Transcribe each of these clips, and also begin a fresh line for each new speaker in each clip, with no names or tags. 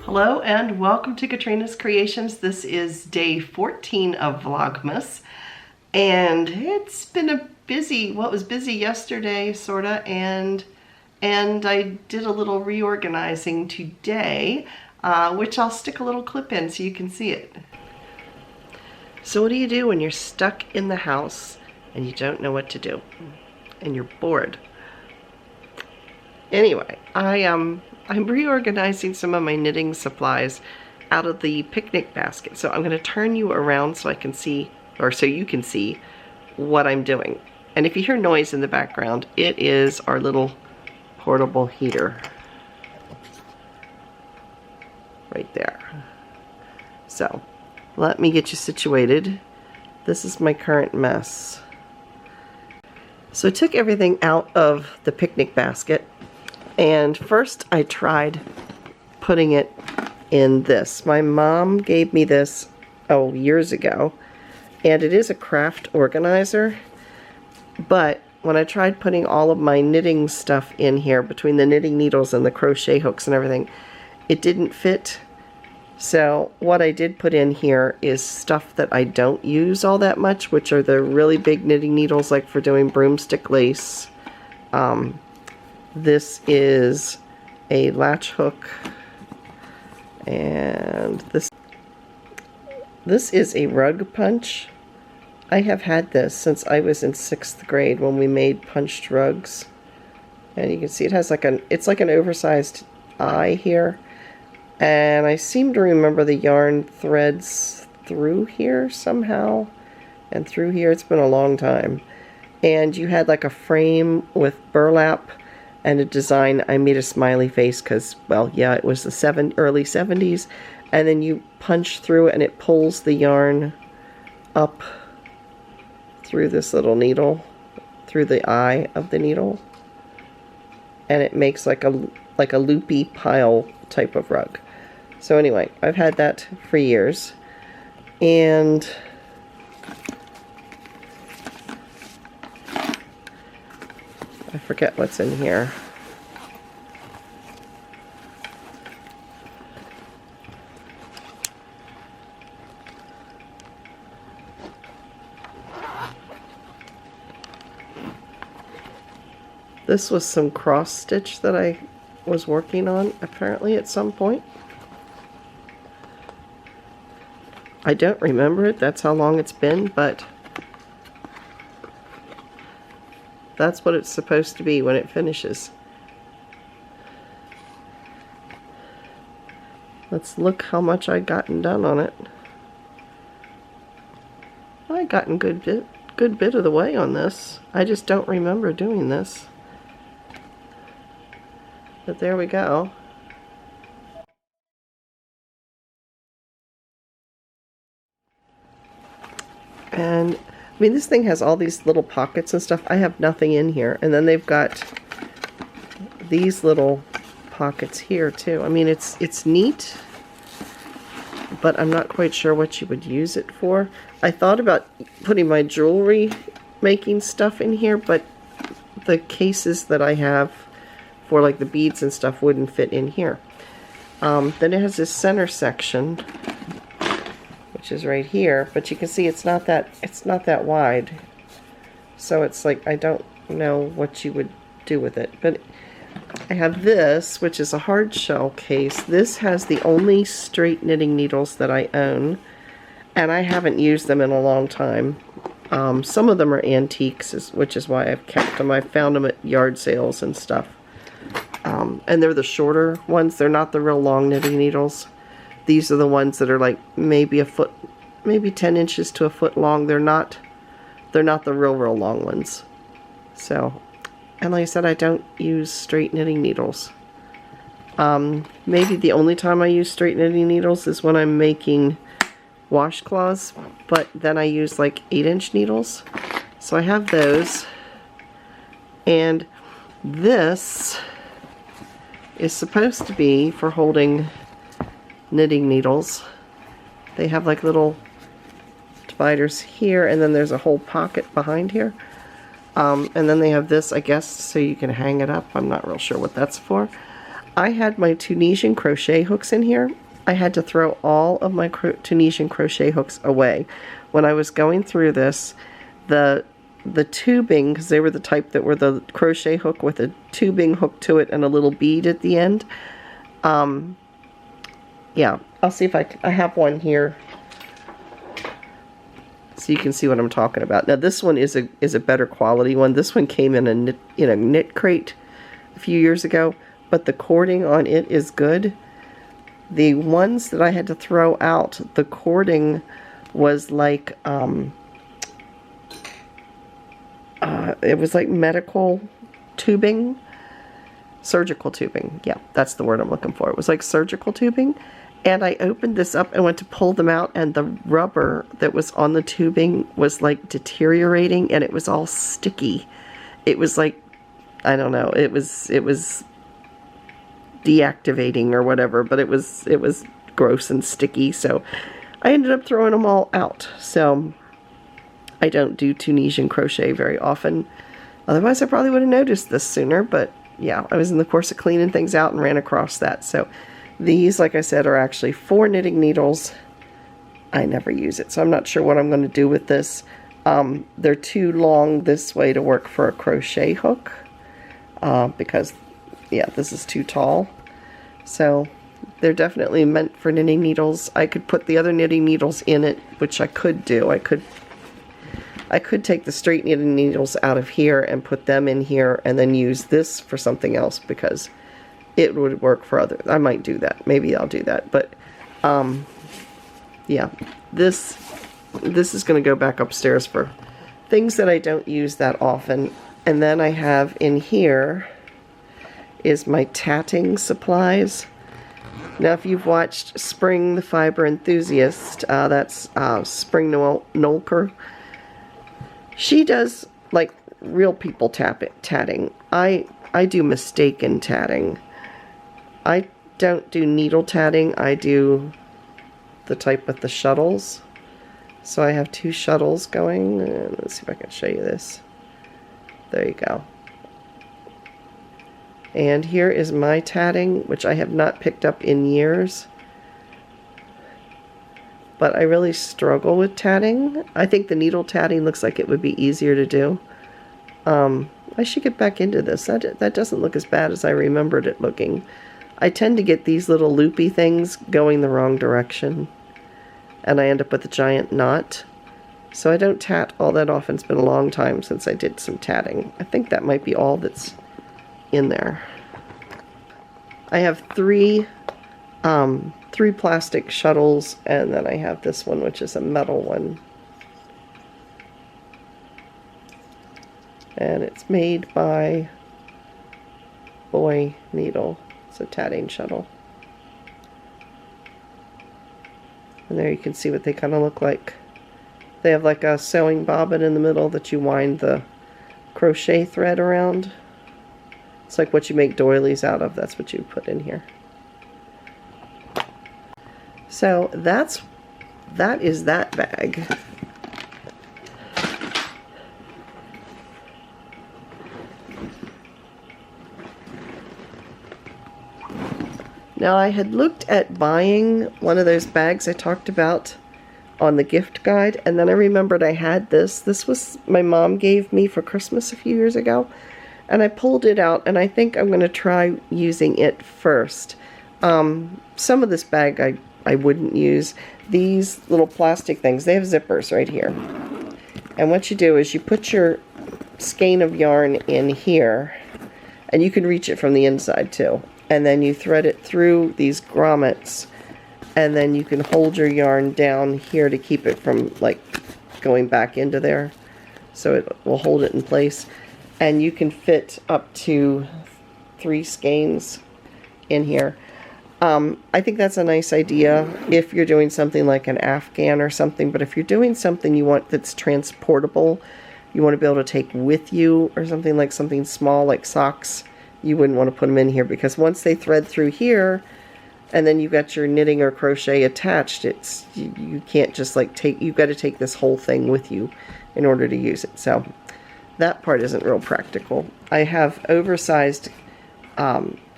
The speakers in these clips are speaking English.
Hello and welcome to Katrina's Creations. This is day 14 of Vlogmas, and it's been a busy, well, it was busy yesterday sorta, and I did a little reorganizing today, which I'll stick a little clip in so you can see it. So what do you do when you're stuck in the house and you don't know what to do and you're bored? Anyway, I'm reorganizing some of my knitting supplies out of the picnic basket. So I'm going to turn you around so I can see, or so you can see what I'm doing. And if you hear noise in the background, it is our little portable heater. Right there. So let me get you situated. This is my current mess. So I took everything out of the picnic basket. And first I tried putting it in this. My mom gave me this, years ago. And it is a craft organizer. But when I tried putting all of my knitting stuff in here, between the knitting needles and the crochet hooks and everything, it didn't fit. So what I did put in here is stuff that I don't use all that much, which are the really big knitting needles, like for doing broomstick lace. This is a latch hook, and this is a rug punch. I have had this since I was in 6th grade when we made punched rugs, and you can see it has it's like an oversized eye here, and I seem to remember the yarn threads through here somehow, and through here. It's been a long time. And you had like a frame with burlap and a design. I made a smiley face because, well, yeah, it was the early 70s. And then you punch through it and it pulls the yarn up through this little needle, through the eye of the needle. And it makes like a loopy pile type of rug. So anyway, I've had that for years. And I forget what's in here. This was some cross stitch that I was working on apparently at some point. I don't remember it. That's how long it's been, but that's what it's supposed to be when it finishes. Let's look how much I've gotten done on it. I gotten good bit of the way on this. I just don't remember doing this. But there we go. And I mean, this thing has all these little pockets and stuff. I have nothing in here. And then they've got these little pockets here too. I mean, it's neat, but I'm not quite sure what you would use it for. I thought about putting my jewelry making stuff in here, but the cases that I have for like the beads and stuff wouldn't fit in here. Then it has this center section, which is right here, but you can see it's not that wide. So it's like, I don't know what you would do with it. But I have this, which is a hard shell case. This has the only straight knitting needles that I own, and I haven't used them in a long time. Some of them are antiques, which is why I've kept them. I found them at yard sales and stuff. And they're the shorter ones. They're not the real long knitting needles. These are the ones that are like maybe a foot, maybe 10 inches to a foot long. They're not the real long ones. So, and like I said, I don't use straight knitting needles. Maybe the only time I use straight knitting needles is when I'm making washcloths, but then I use like 8-inch needles. So I have those. And this is supposed to be for holding knitting needles. They have like little dividers here, and then there's a whole pocket behind here. And then they have this, I guess, so you can hang it up. I'm not real sure what that's for. I had my Tunisian crochet hooks in here. I had to throw all of my Tunisian crochet hooks away. When I was going through this, the tubing, because they were the type that were the crochet hook with a tubing hook to it and a little bead at the end. Yeah, I'll see if I have one here so you can see what I'm talking about. Now this one is a better quality one. This one came in a knit crate a few years ago, but the cording on it is good. The ones that I had to throw out, the cording was like it was like medical tubing, surgical tubing. Yeah, that's the word I'm looking for. It was like surgical tubing. And I opened this up and went to pull them out, and the rubber that was on the tubing was like deteriorating, and it was all sticky. It was like, I don't know, it was deactivating or whatever, but it was gross and sticky, so I ended up throwing them all out. So I don't do Tunisian crochet very often. Otherwise I probably would have noticed this sooner, but yeah, I was in the course of cleaning things out and ran across that. So these, like I said, are actually 4 knitting needles. I never use it, so I'm not sure what I'm going to do with this. They're too long this way to work for a crochet hook, because, yeah, this is too tall. So they're definitely meant for knitting needles. I could put the other knitting needles in it, which I could do. I could take the straight knitting needles out of here and put them in here and then use this for something else, because it would work for others. I might do that. Maybe I'll do that. But, yeah, this is going to go back upstairs for things that I don't use that often. And then I have in here is my tatting supplies. Now, if you've watched Spring the Fiber Enthusiast, that's Spring Nolker. She does, like, real people tatting. I do mistaken tatting. I don't do needle tatting. I do the type with the shuttles. So I have 2 shuttles going. Let's see if I can show you this. There you go. And here is my tatting, which I have not picked up in years. But I really struggle with tatting. I think the needle tatting looks like it would be easier to do. I should get back into this. That doesn't look as bad as I remembered it looking. I tend to get these little loopy things going the wrong direction, and I end up with a giant knot. So I don't tat all that often. It's been a long time since I did some tatting. I think that might be all that's in there. I have 3 plastic shuttles, and then I have this one, which is a metal one. And it's made by Boy Needle. It's a Tatting Shuttle. And there you can see what they kind of look like. They have like a sewing bobbin in the middle that you wind the crochet thread around. It's like what you make doilies out of. That's what you put in here. So that is that bag. Now I had looked at buying one of those bags I talked about on the gift guide, and then I remembered I had this. This was my mom gave me for Christmas a few years ago, and I pulled it out, and I think I'm going to try using it first. Some of this bag I wouldn't use. These little plastic things, they have zippers right here. And what you do is you put your skein of yarn in here, and you can reach it from the inside too. And then you thread it through these grommets, and then you can hold your yarn down here to keep it from like going back into there. So it will hold it in place. And you can fit up to 3 skeins in here. I think that's a nice idea if you're doing something like an Afghan or something, but if you're doing something you want that's transportable, you want to be able to take with you, or something like something small like socks, you wouldn't want to put them in here, because once they thread through here and then you've got your knitting or crochet attached, you can't just like you've got to take this whole thing with you in order to use it. So that part isn't real practical. I have oversized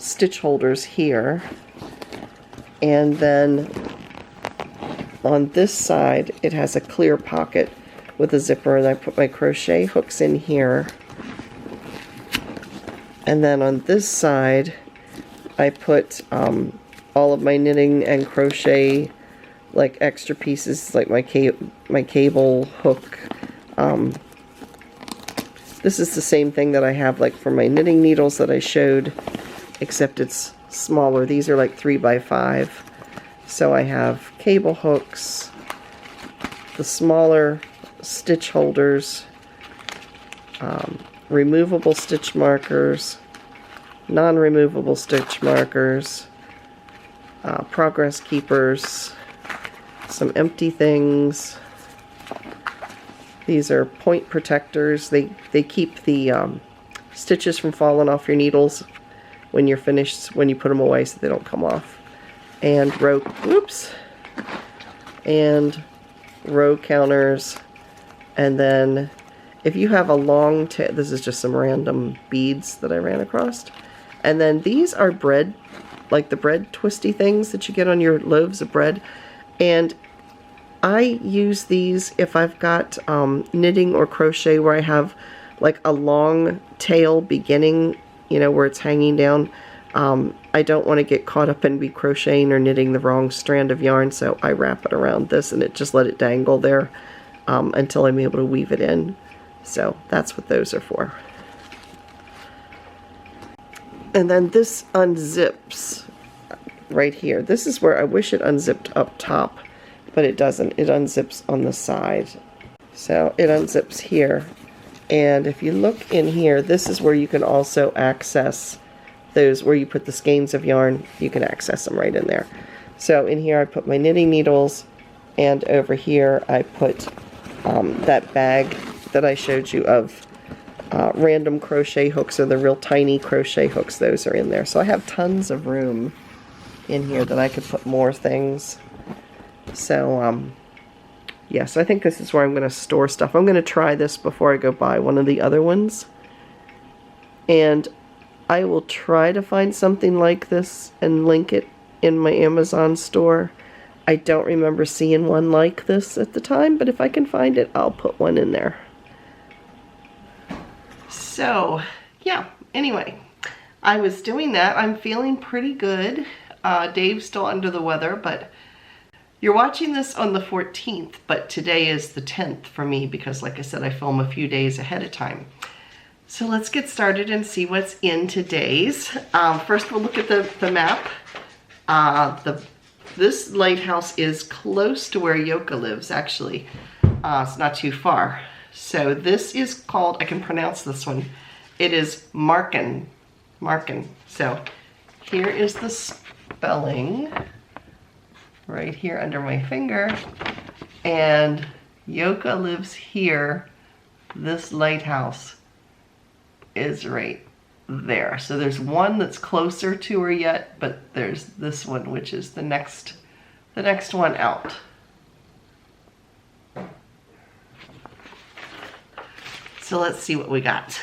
stitch holders here. And then on this side, it has a clear pocket with a zipper, and I put my crochet hooks in here. And then on this side, I put all of my knitting and crochet, like extra pieces, like my cable hook. This is the same thing that I have like for my knitting needles that I showed, except it's smaller. These are like 3x5. So I have cable hooks, the smaller stitch holders, removable stitch markers, non-removable stitch markers, progress keepers, some empty things. These are point protectors. They keep the stitches from falling off your needles when you're finished, when you put them away, so they don't come off. And row counters. And then if you have a long tail, this is just some random beads that I ran across. And then these are bread, like the bread twisty things that you get on your loaves of bread. And I use these if I've got knitting or crochet where I have like a long tail beginning, you know, where it's hanging down. I don't want to get caught up and be crocheting or knitting the wrong strand of yarn, so I wrap it around this and just let it dangle there until I'm able to weave it in. So that's what those are for. And then this unzips right here. This is where I wish it unzipped up top, but it doesn't. It unzips on the side. So it unzips here. And if you look in here, this is where you can also access those, where you put the skeins of yarn, you can access them right in there. So in here I put my knitting needles, and over here I put that bag that I showed you of random crochet hooks, or the real tiny crochet hooks. Those are in there. So I have tons of room in here that I could put more things. So yes, I think this is where I'm going to store stuff. I'm going to try this before I go buy one of the other ones. And I will try to find something like this and link it in my Amazon store. I don't remember seeing one like this at the time, but if I can find it, I'll put one in there. So, yeah, anyway, I was doing that. I'm feeling pretty good. Dave's still under the weather, but you're watching this on the 14th, but today is the 10th for me because, like I said, I film a few days ahead of time. So let's get started and see what's in today's. First, we'll look at the map. This lighthouse is close to where Yoka lives, actually. It's not too far. So this is called, I can pronounce this one, it is Marken. So here is the spelling right here under my finger. And Yoka lives here. This lighthouse is right there. So there's one that's closer to her yet, but there's this one, which is the next one out. So let's see what we got.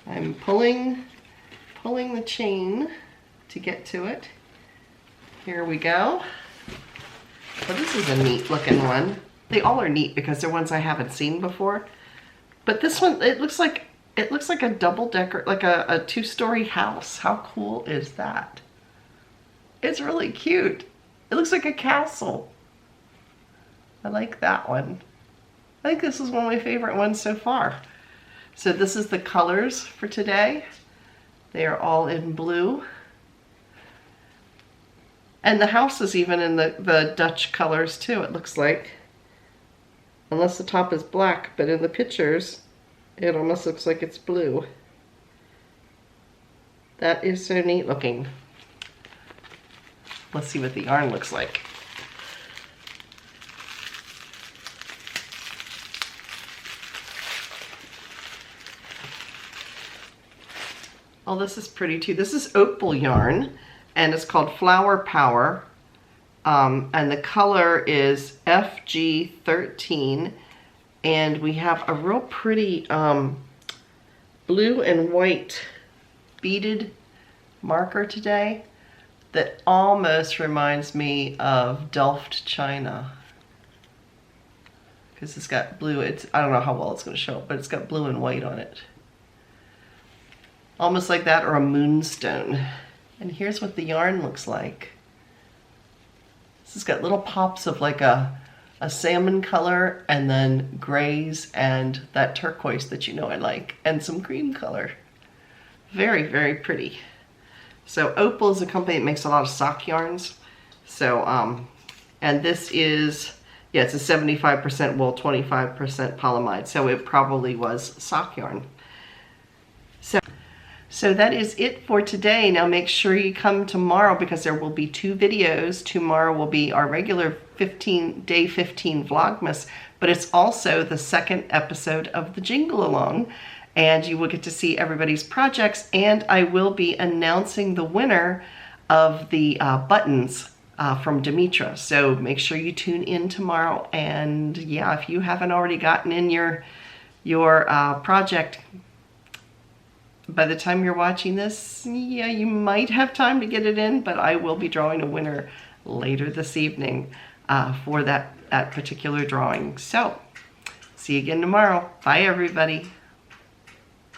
I'm pulling the chain to get to it. Here we go. Well, this is a neat looking one. They all are neat because they're ones I haven't seen before. But this one, it looks like a double-decker, like a two-story house. How cool is that? It's really cute. It looks like a castle. I like that one. I think this is one of my favorite ones so far. So this is the colors for today. They are all in blue. And the house is even in the Dutch colors too, it looks like. Unless the top is black, but in the pictures, it almost looks like it's blue. That is so neat looking. Let's see what the yarn looks like. Oh, this is pretty too. This is Opal Yarn, and it's called Flower Power. And the color is FG13, and we have a real pretty blue and white beaded marker today that almost reminds me of Delft China. Because it's got blue, I don't know how well it's going to show up, but it's got blue and white on it. Almost like that, or a moonstone. And here's what the yarn looks like. This has got little pops of like a salmon color, and then grays, and that turquoise that you know I like, and some cream color. Very, very pretty. So Opal is a company that makes a lot of sock yarns. So, and this is, yeah, it's a 75% wool, 25% polyamide. So it probably was sock yarn. So that is it for today. Now make sure you come tomorrow because there will be 2 videos. Tomorrow will be our regular day 15 Vlogmas, but it's also the 2nd episode of the Jingle Along, and you will get to see everybody's projects, and I will be announcing the winner of the buttons from Demetra. So make sure you tune in tomorrow, and yeah, if you haven't already gotten in your project, by the time you're watching this, yeah, you might have time to get it in, but I will be drawing a winner later this evening for that particular drawing. So, see you again tomorrow. Bye, everybody.